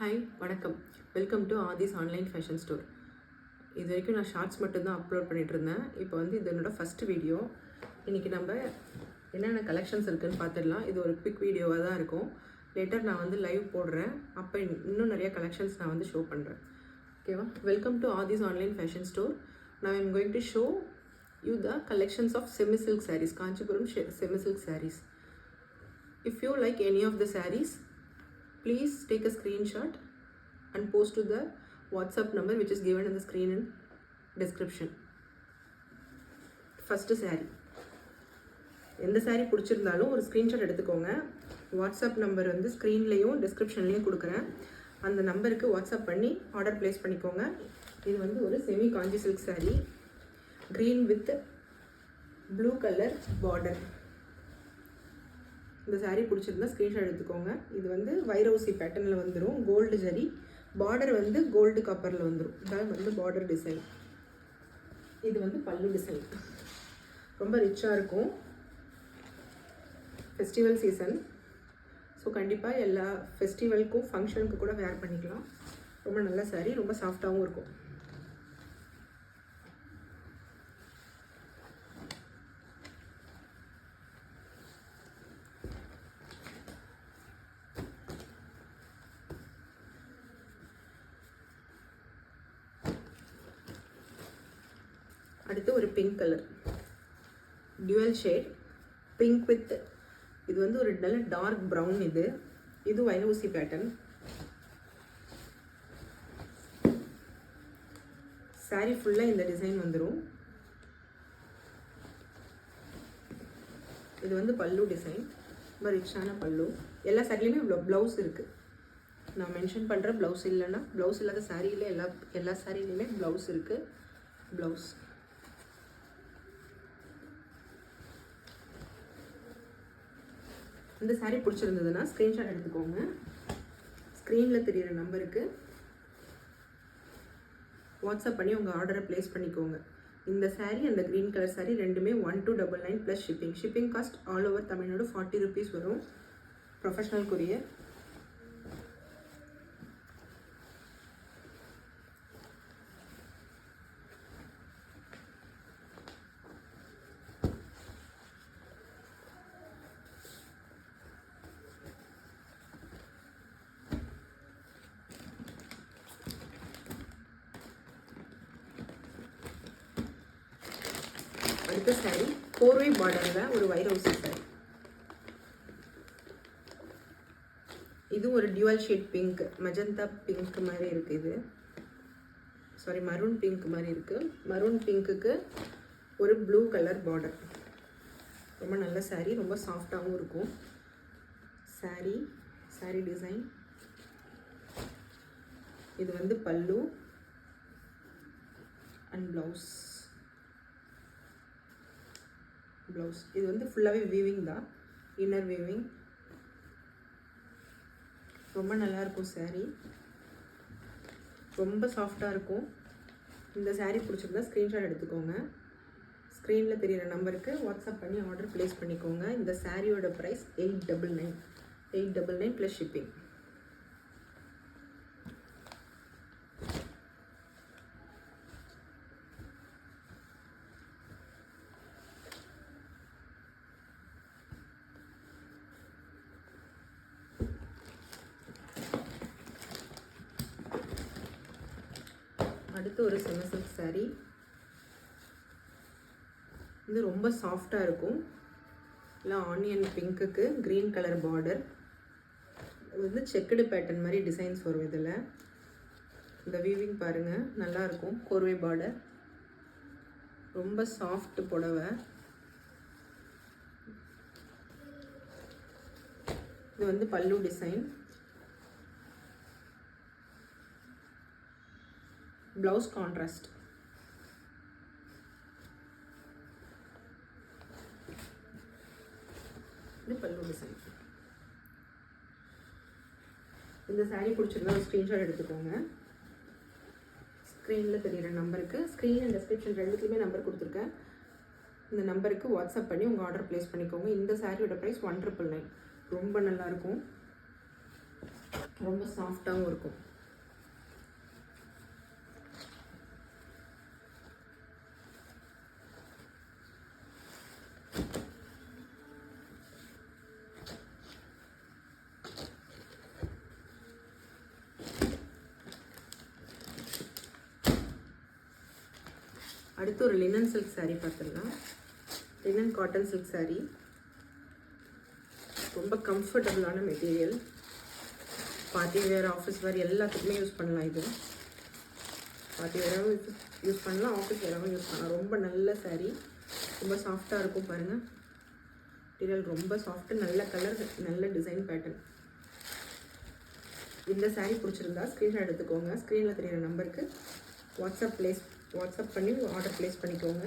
Hi வணக்கம். Welcome to Aadhi's online fashion store. இது வரைக்கும் நான் ஷார்ட்ஸ் மட்டும்தான் அப்லோட் பண்ணிகிட்ருந்தேன். இப்போ வந்து இது என்னோடய ஃபஸ்ட்டு வீடியோ. இன்றைக்கி நம்ம என்னென்ன கலெக்ஷன்ஸ் இருக்குதுன்னு பார்த்துடலாம். இது ஒரு குவிக் வீடியோவாக தான் இருக்கும். லேட்டர் நான் வந்து லைவ் போடுறேன். அப்போ இன்னும் நிறைய கலெக்ஷன்ஸ் நான் வந்து ஷோ பண்ணுறேன். ஓகேவா? Welcome to Aadhi's online fashion store. நான் I'm going to show you the collections of semi silk sarees, Kanchipuram semi silk sarees. If you like any of the sarees, please take a screenshot and post to the WhatsApp number which is given in the screen and description. First saree. எந்த saree பிடிச்சிருந்தாலும் ஒரு screenshot எடுத்துக்கோங்க. WhatsApp number வந்து ஸ்க்ரீன்லேயும் டிஸ்கிரிப்ஷன்லேயும் கொடுக்குறேன். அந்த நம்பருக்கு WhatsApp பண்ணி order place பண்ணிக்கோங்க. இது வந்து ஒரு semi Kanchi silk saree, green with blue colour border. இந்த சாரீ பிடிச்சிருந்தா ஸ்க்ரீன்ஷாட் எடுத்துக்கோங்க. இது வந்து வைரவுசி பேட்டர்னில் வந்துடும். கோல்டு ஜரி பார்டர் வந்து கோல்டு காப்பரில் வந்துடும். இதான் வந்து பார்டர் டிசைன். இது வந்து பல்லு டிசைன். ரொம்ப ரிச்சாக இருக்கும். Festival season. ஸோ கண்டிப்பாக எல்லா ஃபெஸ்டிவலுக்கும் ஃபங்க்ஷனுக்கு கூட வேர் பண்ணிக்கலாம். ரொம்ப நல்ல சாரீ, ரொம்ப சாஃப்டாகவும் இருக்கும். அடுத்து ஒரு pink colour, dual shade pink with, இது வந்து ஒரு நல்ல டார்க் ப்ரௌன். இது வைரவுசி பேட்டர்ன். சாரீ ஃபுல்லாக இந்த டிசைன் வந்துடும். இது வந்து பல்லு டிசைன், ரொம்ப ரிச்சான பல்லு. எல்லா சாரிலையுமே இவ்வளோ ப்ளவுஸ் இருக்குது. நான் மென்ஷன் பண்ணுற ப்ளவுஸ் இல்லைன்னா, ப்ளவுஸ் இல்லாத சாரியில் எல்லா சாரிலையுமே ப்ளவுஸ் இருக்குது. ப்ளவுஸ் இந்த சாரீ பிடிச்சிருந்ததுன்னா ஸ்க்ரீன்ஷாட் எடுத்துக்கோங்க. ஸ்க்ரீனில் தெரிகிற நம்பருக்கு வாட்ஸ்அப் பண்ணி உங்கள் ஆர்டரை ப்ளேஸ் பண்ணிக்கோங்க. இந்த சாரீ அந்த க்ரீன் கலர் சாரீ ரெண்டுமே 1299 plus shipping. Shipping cost all over Tamil Nadu 40 rupees வரும். Professional courier. அடுத்த சாரீ கோர்வை பார்டரில் ஒரு வைரவுசி சாரீ. இது ஒரு dual shade pink, magenta pink மாதிரி இருக்குது. இது மரூன் பிங்க் மாதிரி இருக்குது. மரூன் பிங்க்குக்கு ஒரு ப்ளூ கலர் பார்டர். ரொம்ப நல்ல சாரீ, ரொம்ப சாஃப்டாகவும் இருக்கும். சாரீ டிசைன். இது வந்து பல்லு அண்ட் ப்ளவுஸ். இது வந்து ஃபுல்லாகவே வீவிங் தான், இன்னர் வீவிங். ரொம்ப நல்லாயிருக்கும் சாரீ, ரொம்ப சாஃப்டாக இருக்கும். இந்த சாரீ பிடிச்சிருந்தா ஸ்க்ரீன்ஷாட் எடுத்துக்கோங்க. ஸ்க்ரீனில் தெரிகிற நம்பருக்கு வாட்ஸ்அப் பண்ணி ஆர்டர் ப்ளேஸ் பண்ணிக்கோங்க. இந்த சாரியோட ப்ரைஸ் 899 ப்ளஸ் ஷிப்பிங். அடுத்து ஒரு செமி சில்க் சாரீ. இது ரொம்ப சாஃப்டாக இருக்கும். இல்லை ஆனியன் பிங்க்குக்கு க்ரீன் கலர் பார்டர். இது வந்து செக்குடு பேட்டர்ன் மாதிரி டிசைன்ஸ் வரும். இதில் இந்த வீவிங் பாருங்கள், நல்லாயிருக்கும். கோர்வை பார்டர், ரொம்ப சாஃப்ட் புடவை. இது வந்து பல்லு டிசைன். Blouse contrast. இது பல்லு டிசைன். இந்த சாரீ பிடிச்சிருந்தா ஒரு ஸ்க்ரீன்ஷாட் எடுத்துக்கோங்க. ஸ்க்ரீனில் தெரிகிற நம்பருக்கு, ஸ்க்ரீன் அண்ட் டிஸ்கிரிப்ஷன் ரெண்டுத்துலேயுமே நம்பர் கொடுத்துருக்கேன். இந்த நம்பருக்கு வாட்ஸ்அப் பண்ணி உங்கள் ஆர்டர் ப்ளேஸ் பண்ணிக்கோங்க. இந்த சாரியோட ப்ரைஸ் 1999. ரொம்ப நல்லாயிருக்கும். ரொம்ப சாஃப்டாகவும் இருக்கும். அடுத்து ஒரு லினன் சில்க் saree பார்த்துடலாம். லினன் காட்டன் சில்க் saree, ரொம்ப கம்ஃபர்டபுளான material. Party wear, office wear எல்லாத்துக்குமே யூஸ் பண்ணலாம். இது பார்ட்டி வேராகவும் யூஸ் பண்ணலாம், ஆஃபீஸ் வேராகவும் யூஸ் பண்ணலாம். ரொம்ப நல்ல saree, ரொம்ப சாஃப்டாக இருக்கும். பாருங்கள், மெட்டீரியல் ரொம்ப சாஃப்ட்டு, நல்ல கலர், நல்ல டிசைன் பேட்டர்ன். இந்த saree பிடிச்சிருந்தா ஸ்க்ரீன்ஷாட் எடுத்துக்கோங்க. ஸ்க்ரீனில் தெரியிற நம்பருக்கு வாட்ஸ்அப் பண்ணி ஆர்டர் ப்ளேஸ் பண்ணிக்கோங்க.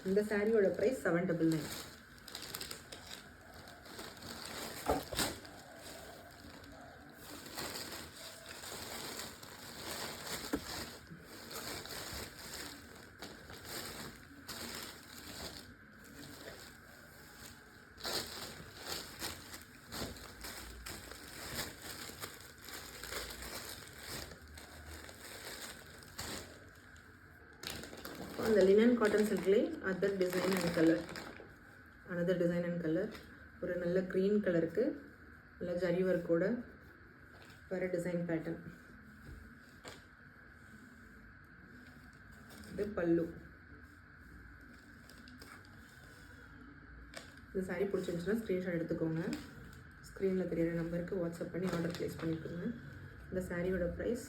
இந்த சாரியோட ப்ரைஸ் 799. அந்த லினன் காட்டன் சில்க்லேயே other design and colour, another design and colour, ஒரு நல்ல க்ரீன் கலருக்கு நல்ல ஜரி ஒர்க்கோட வேறு டிசைன் பேட்டர்ன். இது பல்லு. இந்த சாரீ பிடிச்சிருந்துச்சுன்னா ஸ்க்ரீன்ஷாட் எடுத்துக்கோங்க. ஸ்க்ரீனில் தெரியிற நம்பருக்கு வாட்ஸ்அப் பண்ணி ஆர்டர் ப்ளேஸ் பண்ணிக்கோங்க. இந்த சாரியோட ப்ரைஸ்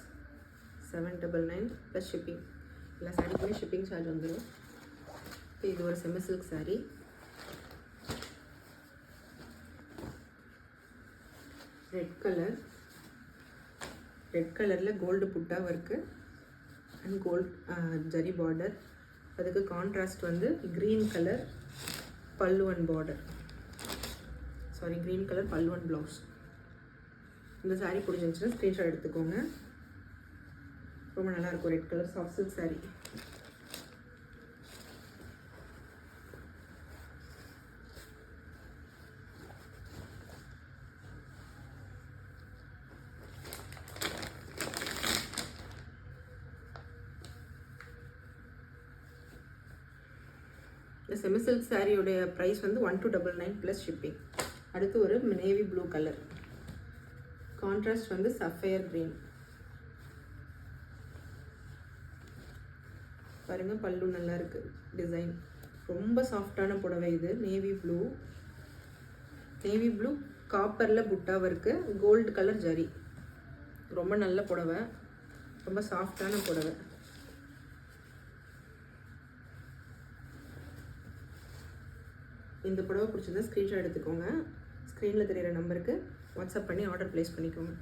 799 ப்ளஸ் ஷிப்பிங். எல்லா சாரிக்குமே ஷிப்பிங் சார்ஜ் வந்துடும். இது ஒரு செமி சில்க் சாரீ. ரெட் கலரில் gold butta work and gold zari border. அதுக்கு கான்ட்ராஸ்ட் வந்து green colour pallu and border, green colour pallu and blouse. இந்த சாரீ பிடிச்சிருந்துச்சுன்னா ஸ்க்ரீன்ஷாட் எடுத்துக்கோங்க. ரொம்ப நல்லாயிருக்கும். Red colour soft silk sari. இந்த செமி சில்க் சாரியோடைய ப்ரைஸ் வந்து 1299 ப்ளஸ் ஷிப்பிங். அடுத்து ஒரு நேவி ப்ளூ கலர், கான்ட்ராஸ்ட் வந்து சஃபயர் க்ரீன். பாருங்கள், பல்லு நல்லா இருக்குது, டிசைன் ரொம்ப சாஃப்டான புடவை. இது நேவி ப்ளூ காப்பரில் புட்டா ஒர்க்கு, கோல்டு கலர் ஜரி. ரொம்ப நல்ல புடவை, ரொம்ப சாஃப்டான புடவை. இந்த புடவை பிடிச்சிருந்தா ஸ்க்ரீன்ஷாட் எடுத்துக்கோங்க. ஸ்க்ரீனில் தெரியிற நம்பருக்கு வாட்ஸ்அப் பண்ணி ஆர்டர் ப்ளேஸ் பண்ணிக்கோங்க.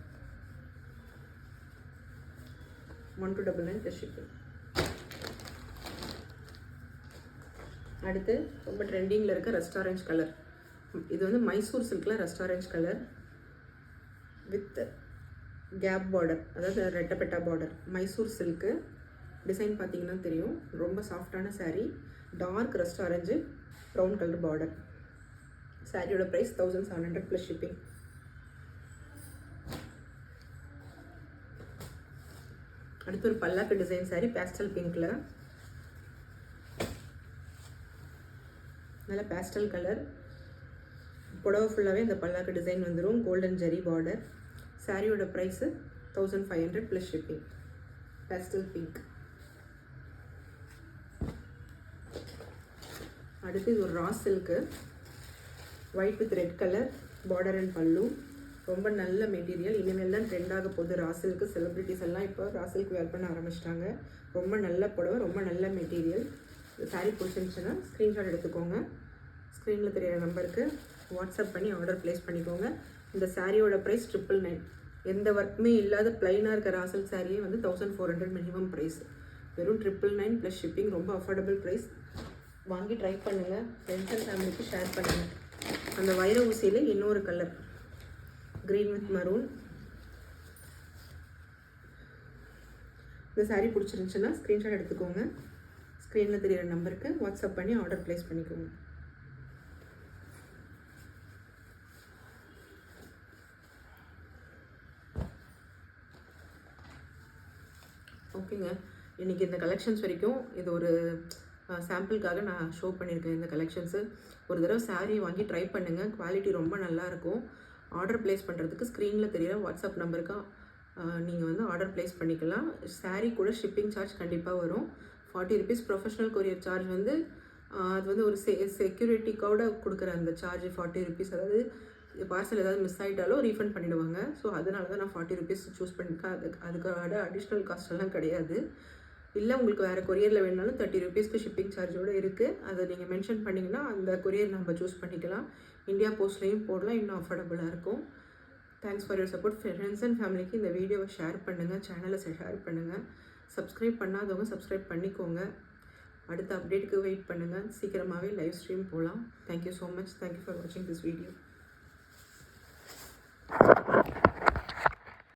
1299 ப்ளஸ் ஷிப்பிங். அடுத்து ரொம்ப ட்ரெண்டிங்கில் இருக்க ரெஸ்டாரண்ட் கலர். இது வந்து மைசூர் சில்கில் restaurant colour with cap border, அதாவது ரெட்டப்பெட்டா பார்டர். மைசூர் சில்க்கு டிசைன் பார்த்தீங்கன்னா தெரியும். ரொம்ப சாஃப்டான sari, dark restaurant brown colour border. சாரியோட ப்ரைஸ் 1700 ப்ளஸ் ஷிப்பிங். அடுத்து ஒரு பல்லாக்கு டிசைன் சாரீ, பேஸ்டல் பிங்க்கில். நல்ல பேஸ்டல் கலர். புடவை ஃபுல்லாகவே இந்த பல்லாக்கு டிசைன் வந்துடும், கோல்டன் ஜரி பார்டர். சாரியோட price 1500 plus shipping. Pastel pink. அடுத்து இது ஒரு raw silk, white with red colour border and pallu. ரொம்ப நல்ல மெட்டீரியல். இனிமேல் தான் ட்ரெண்ட் ஆக போகுது ரா சில்க்கு. செலிப்ரிட்டிஸ் எல்லாம் இப்போ ரா சில்க் வேர் பண்ண ஆரம்பிச்சிட்டாங்க. ரொம்ப நல்ல புடவை, ரொம்ப நல்ல மெட்டீரியல். சாரீ பிடிச்சிருந்துச்சுன்னா ஸ்க்ரீன்ஷாட் எடுத்துக்கோங்க. ஸ்க்ரீனில் தெரியிற நம்பருக்கு வாட்ஸ்அப் பண்ணி ஆர்டர் ப்ளேஸ் பண்ணிக்கோங்க. இந்த சாரியோட ப்ரைஸ் 999. எந்த ஒர்க்குமே இல்லாத ப்ளைனாக இருக்க ரா சில்க் சாரியே வந்து 1400 மினிமம் ப்ரைஸ். வெறும் 999 ப்ளஸ் ஷிப்பிங். ரொம்ப அஃபோர்டபுள் ப்ரைஸ். வாங்கி ட்ரை பண்ணுங்கள், ஃப்ரெண்ட்ஸ் அண்ட் ஃபேமிலிக்கு ஷேர் பண்ணுங்கள். அந்த வைர ஊசியில் இன்னொரு கலர், க்ரீன் வித் மரூன். இந்த சாரீ பிடிச்சிருந்துச்சுன்னா ஸ்க்ரீன்ஷாட் எடுத்துக்கோங்க. ஸ்க்ரீனில் தெரியிற நம்பருக்கு வாட்ஸ்அப் பண்ணி ஆர்டர் ப்ளேஸ் பண்ணிக்கோங்க. ஓகேங்க, இன்றைக்கி இந்த கலெக்ஷன்ஸ் வரைக்கும் இது ஒரு சாம்பிளுக்காக நான் ஷோ பண்ணியிருக்கேன். இந்த கலெக்ஷன்ஸு ஒரு தடவை சாரீ வாங்கி ட்ரை பண்ணுங்கள், குவாலிட்டி ரொம்ப நல்லாயிருக்கும். ஆர்டர் ப்ளேஸ் பண்ணுறதுக்கு ஸ்க்ரீனில் தெரியிற வாட்ஸ்அப் நம்பருக்கு நீங்கள் வந்து ஆர்டர் ப்ளேஸ் பண்ணிக்கலாம். சாரீ கூட ஷிப்பிங் சார்ஜ் கண்டிப்பாக வரும். 40 ருபீஸ். ப்ரொஃபஷ்னல் கொரியர் சார்ஜ் வந்து அது வந்து ஒரு செக்யூரிட்டிக்கோட கொடுக்குற அந்த சார்ஜ் 40 ருபீஸ். அதாவது பார்சல் ஏதாவது மிஸ் ஆகிட்டாலும் ரீஃபண்ட் பண்ணிவிடுவாங்க. ஸோ அதனால தான் நான் 40 ருபீஸ் சூஸ் பண்ணியிருக்கேன். அதுக்கான அடிஷ்னல் காஸ்ட்டெல்லாம் கிடையாது. இல்லை உங்களுக்கு வேறு கொரியரில் வேணுனாலும் 30 ருபீஸ்க்கு ஷிப்பிங் சார்ஜோடு இருக்குது. அதை நீங்கள் மென்ஷன் பண்ணிங்கன்னா அந்த கொரியர் நம்ம சூஸ் பண்ணிக்கலாம். இந்தியா போஸ்ட்லேயும் போடலாம், இன்னும் அஃபோர்டபுளாக இருக்கும். Thanks for your support. Friends and ஃபேமிலிக்கு இந்த வீடியோவை ஷேர் பண்ணுங்கள், சேனலை ஷேர் பண்ணுங்கள். சப்ஸ்கிரைப் பண்ணாதவங்க சப்ஸ்கிரைப் பண்ணிக்கோங்க. அடுத்த அப்டேட்டுக்கு வெயிட் பண்ணுங்கள். சீக்கிரமாகவே லைவ் ஸ்ட்ரீம் போகலாம். Thank you so much. Thank you for வாட்சிங் திஸ் வீடியோ.